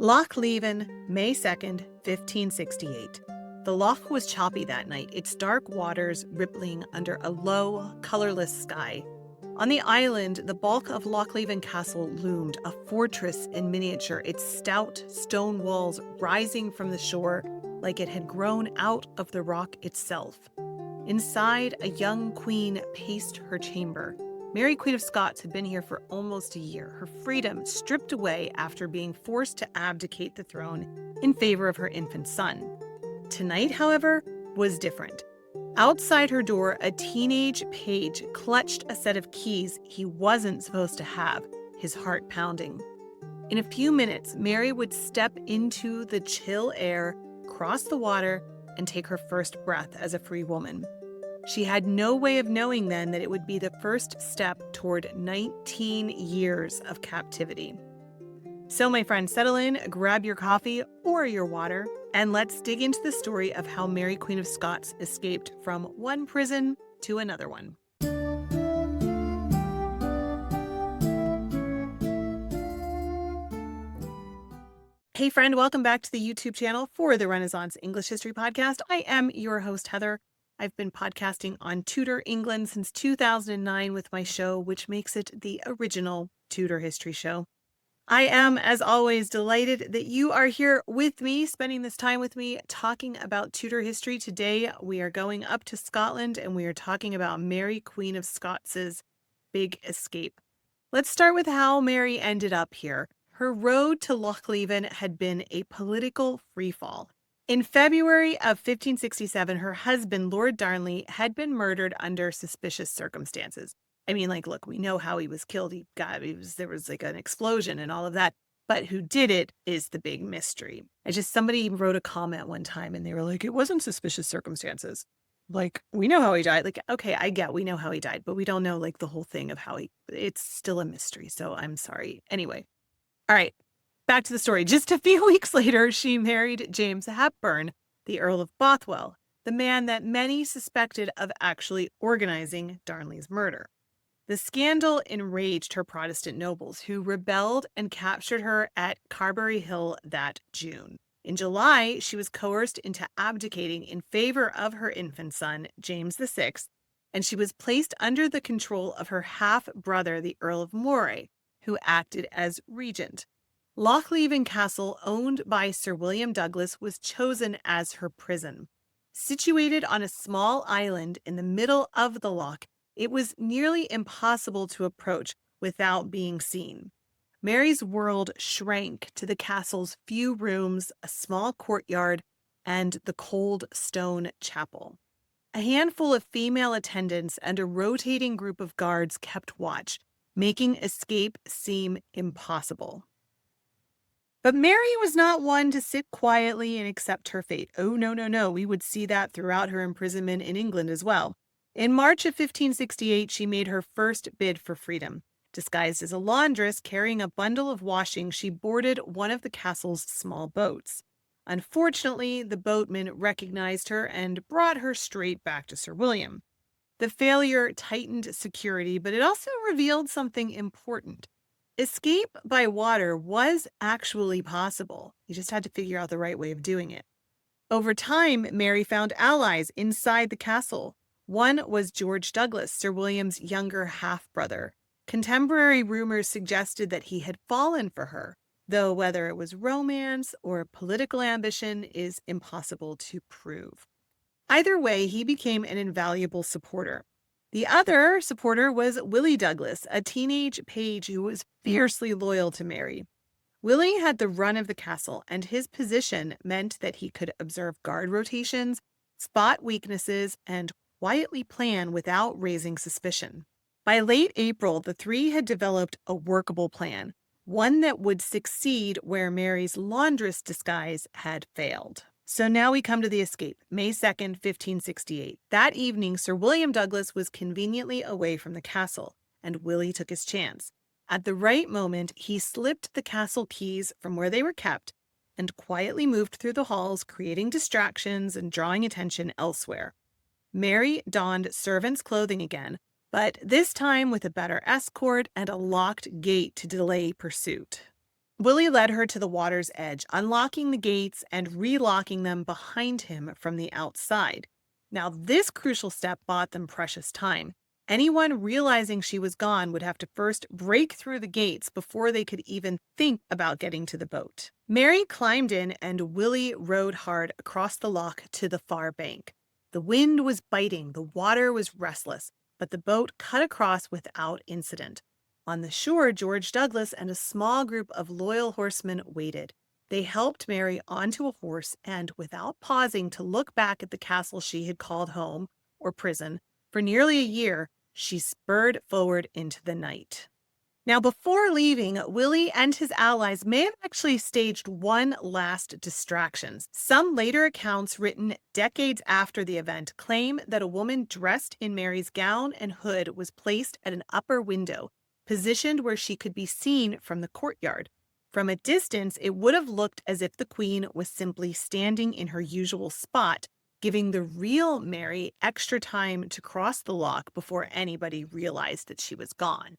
Loch Leven, May 2nd, 1568. The loch was choppy that night, its dark waters rippling under a low, colorless sky. On the island, the bulk of Loch Leven Castle loomed, a fortress in miniature, its stout stone walls rising from the shore like it had grown out of the rock itself. Inside, a young queen paced her chamber. Mary, Queen of Scots, had been here for almost a year, her freedom stripped away after being forced to abdicate the throne in favor of her infant son. Tonight, however, was different. Outside her door, a teenage page clutched a set of keys he wasn't supposed to have, his heart pounding. In a few minutes, Mary would step into the chill air, cross the water, and take her first breath as a free woman. She had no way of knowing then that it would be the first step toward 19 years of captivity. So, my friends, settle in, grab your coffee or your water, and let's dig into the story of how Mary, Queen of Scots, escaped from one prison to another one. Hey, friend, welcome back to the YouTube channel for the Renaissance English History Podcast. I am your host, Heather. I've been podcasting on Tudor England since 2009 with my show, which makes it the original Tudor history show. I am, as always, delighted that you are here with me, spending this time with me, talking about Tudor history. Today, we are going up to Scotland, and we are talking about Mary, Queen of Scots' big escape. Let's start with how Mary ended up here. Her road to Loch Leven had been a political freefall. In February of 1567, her husband, Lord Darnley, had been murdered under suspicious circumstances. I mean, look, we know how he was killed. There was an explosion and all of that. But who did it is the big mystery. Somebody wrote a comment one time and they were like, it wasn't suspicious circumstances. We know how he died. Okay, we know how he died, but we don't know the whole thing of it's still a mystery. So I'm sorry. Anyway. All right. Back to the story. Just a few weeks later, she married James Hepburn, the Earl of Bothwell, the man that many suspected of actually organizing Darnley's murder. The scandal enraged her Protestant nobles, who rebelled and captured her at Carberry Hill that June. In July, she was coerced into abdicating in favor of her infant son, James VI, and she was placed under the control of her half-brother, the Earl of Moray, who acted as regent. Loch Leven Castle, owned by Sir William Douglas, was chosen as her prison. Situated on a small island in the middle of the loch, it was nearly impossible to approach without being seen. Mary's world shrank to the castle's few rooms, a small courtyard, and the cold stone chapel. A handful of female attendants and a rotating group of guards kept watch, making escape seem impossible. But Mary was not one to sit quietly and accept her fate. Oh, no. We would see that throughout her imprisonment in England as well. In March of 1568, she made her first bid for freedom. Disguised as a laundress carrying a bundle of washing, she boarded one of the castle's small boats. Unfortunately, the boatman recognized her and brought her straight back to Sir William. The failure tightened security, but it also revealed something important. Escape by water was actually possible. You just had to figure out the right way of doing it. Over time, Mary found allies inside the castle. One was George Douglas, Sir William's younger half-brother. Contemporary rumors suggested that he had fallen for her, though whether it was romance or political ambition is impossible to prove. Either way, he became an invaluable supporter. The other supporter was Willie Douglas, a teenage page who was fiercely loyal to Mary. Willie had the run of the castle, and his position meant that he could observe guard rotations, spot weaknesses, and quietly plan without raising suspicion. By late April, the three had developed a workable plan, one that would succeed where Mary's laundress disguise had failed. So now we come to the escape, May 2nd, 1568. That evening, Sir William Douglas was conveniently away from the castle, and Willie took his chance. At the right moment, he slipped the castle keys from where they were kept and quietly moved through the halls, creating distractions and drawing attention elsewhere. Mary donned servant's clothing again, but this time with a better escort and a locked gate to delay pursuit. Willie led her to the water's edge, unlocking the gates and relocking them behind him from the outside. Now, this crucial step bought them precious time. Anyone realizing she was gone would have to first break through the gates before they could even think about getting to the boat. Mary climbed in and Willie rowed hard across the loch to the far bank. The wind was biting, the water was restless, but the boat cut across without incident. On the shore, George Douglas and a small group of loyal horsemen waited. They helped Mary onto a horse and, without pausing to look back at the castle she had called home, or prison, for nearly a year, she spurred forward into the night. Now, before leaving, Willie and his allies may have actually staged one last distraction. Some later accounts written decades after the event claim that a woman dressed in Mary's gown and hood was placed at an upper window, positioned where she could be seen from the courtyard. From a distance, it would have looked as if the queen was simply standing in her usual spot, giving the real Mary extra time to cross the loch before anybody realized that she was gone.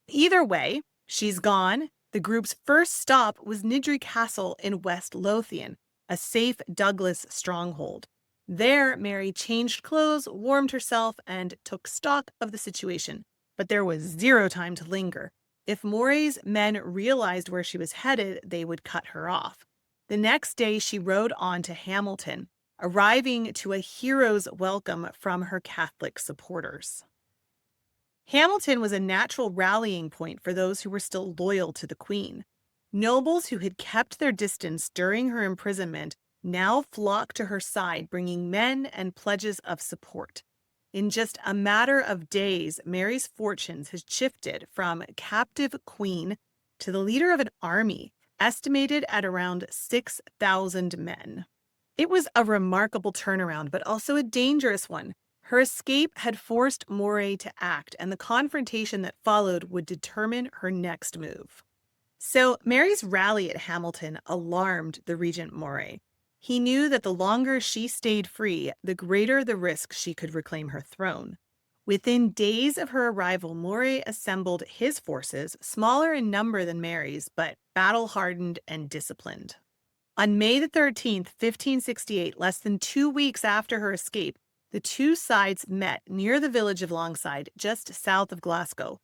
Either way, she's gone. The group's first stop was Niddry Castle in West Lothian, a safe Douglas stronghold. There, Mary changed clothes, warmed herself, and took stock of the situation. But there was zero time to linger. If Moray's men realized where she was headed, they would cut her off. The next day, she rode on to Hamilton, arriving to a hero's welcome from her Catholic supporters. Hamilton was a natural rallying point for those who were still loyal to the Queen. Nobles who had kept their distance during her imprisonment now flocked to her side, bringing men and pledges of support. In just a matter of days, Mary's fortunes had shifted from captive queen to the leader of an army, estimated at around 6,000 men. It was a remarkable turnaround, but also a dangerous one. Her escape had forced Moray to act, and the confrontation that followed would determine her next move. So Mary's rally at Hamilton alarmed the Regent Moray. He knew that the longer she stayed free, the greater the risk she could reclaim her throne. Within days of her arrival, Moray assembled his forces, smaller in number than Mary's, but battle-hardened and disciplined. On May the 13th, 1568, less than 2 weeks after her escape, the two sides met near the village of Langside, just south of Glasgow.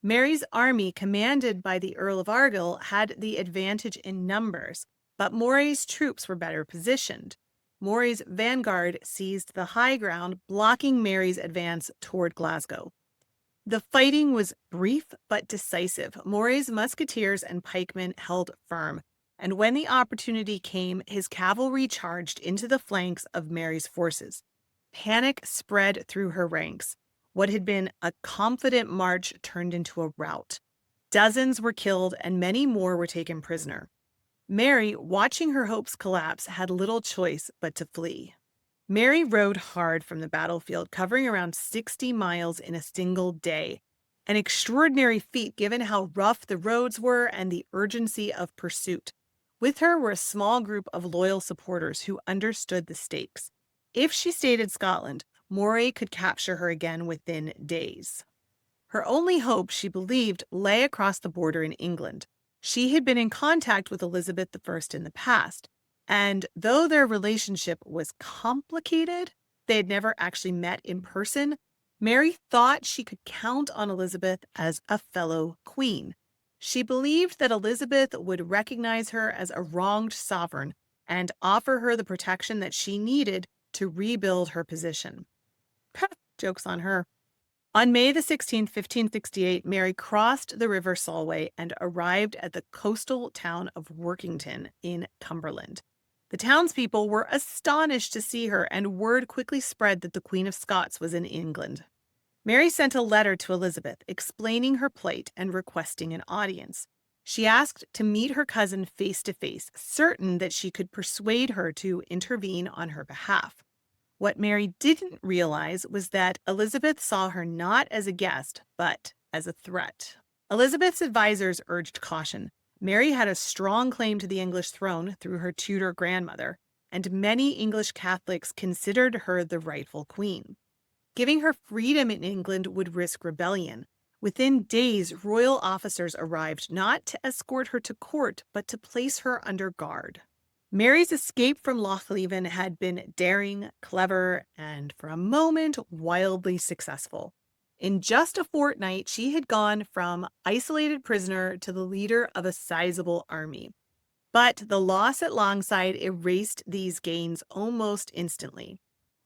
Mary's army, commanded by the Earl of Argyll, had the advantage in numbers, but Moray's troops were better positioned. Moray's vanguard seized the high ground, blocking Mary's advance toward Glasgow. The fighting was brief but decisive. Moray's musketeers and pikemen held firm, and when the opportunity came, his cavalry charged into the flanks of Mary's forces. Panic spread through her ranks. What had been a confident march turned into a rout. Dozens were killed and many more were taken prisoner. Mary, watching her hopes collapse, had little choice but to flee. Mary rode hard from the battlefield, covering around 60 miles in a single day. An extraordinary feat given how rough the roads were and the urgency of pursuit. With her were a small group of loyal supporters who understood the stakes. If she stayed in Scotland, Moray could capture her again within days. Her only hope, she believed, lay across the border in England. She had been in contact with Elizabeth I in the past, and though their relationship was complicated, they had never actually met in person, Mary thought she could count on Elizabeth as a fellow queen. She believed that Elizabeth would recognize her as a wronged sovereign and offer her the protection that she needed to rebuild her position. Joke's on her. On May the 16th, 1568, Mary crossed the River Solway and arrived at the coastal town of Workington in Cumberland. The townspeople were astonished to see her, and word quickly spread that the Queen of Scots was in England. Mary sent a letter to Elizabeth explaining her plight and requesting an audience. She asked to meet her cousin face to face, certain that she could persuade her to intervene on her behalf. What Mary didn't realize was that Elizabeth saw her not as a guest, but as a threat. Elizabeth's advisors urged caution. Mary had a strong claim to the English throne through her Tudor grandmother, and many English Catholics considered her the rightful queen. Giving her freedom in England would risk rebellion. Within days, royal officers arrived not to escort her to court, but to place her under guard. Mary's escape from Loch Leven had been daring, clever, and for a moment, wildly successful. In just a fortnight, she had gone from isolated prisoner to the leader of a sizable army. But the loss at Langside erased these gains almost instantly.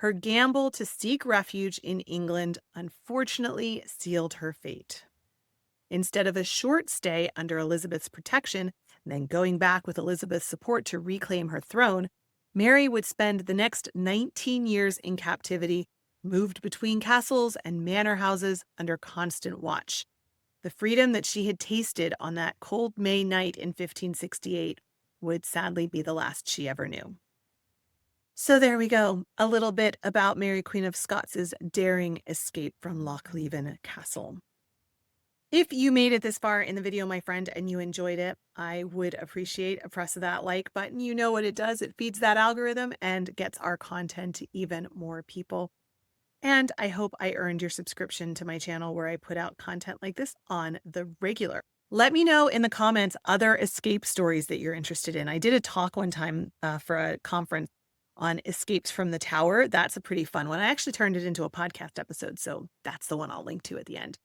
Her gamble to seek refuge in England unfortunately sealed her fate. Instead of a short stay under Elizabeth's protection, and then going back with Elizabeth's support to reclaim her throne, Mary would spend the next 19 years in captivity, moved between castles and manor houses under constant watch. The freedom that she had tasted on that cold May night in 1568 would sadly be the last she ever knew. So there we go, a little bit about Mary Queen of Scots' daring escape from Loch Leven Castle. If you made it this far in the video, my friend, and you enjoyed it, I would appreciate a press of that like button. You know what it does. It feeds that algorithm and gets our content to even more people. And I hope I earned your subscription to my channel where I put out content like this on the regular. Let me know in the comments other escape stories that you're interested in. I did a talk one time for a conference on escapes from the tower. That's a pretty fun one. I actually turned it into a podcast episode, so that's the one I'll link to at the end.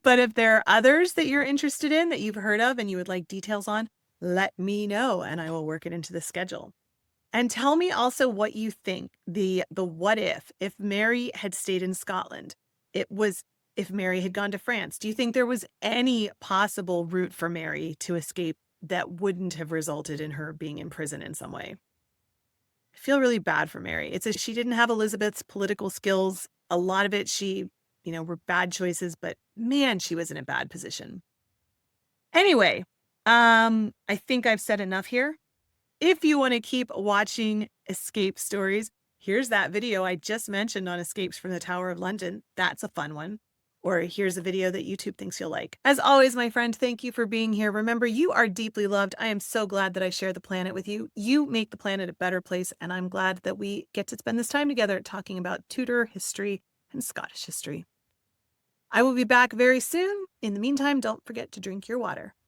But if there are others that you're interested in that you've heard of and you would like details on, let me know and I will work it into the schedule. And tell me also what you think, the what if Mary had stayed in Scotland, if Mary had gone to France. Do you think there was any possible route for Mary to escape that wouldn't have resulted in her being in prison in some way? I feel really bad for Mary. She didn't have Elizabeth's political skills. A lot of it were bad choices, but man, she was in a bad position. Anyway, I think I've said enough here. If you want to keep watching escape stories, here's that video I just mentioned on escapes from the Tower of London. That's a fun one. Or here's a video that YouTube thinks you'll like. As always, my friend, thank you for being here. Remember, you are deeply loved. I am so glad that I share the planet with you. You make the planet a better place, and I'm glad that we get to spend this time together talking about Tudor history and Scottish history. I will be back very soon. In the meantime, don't forget to drink your water.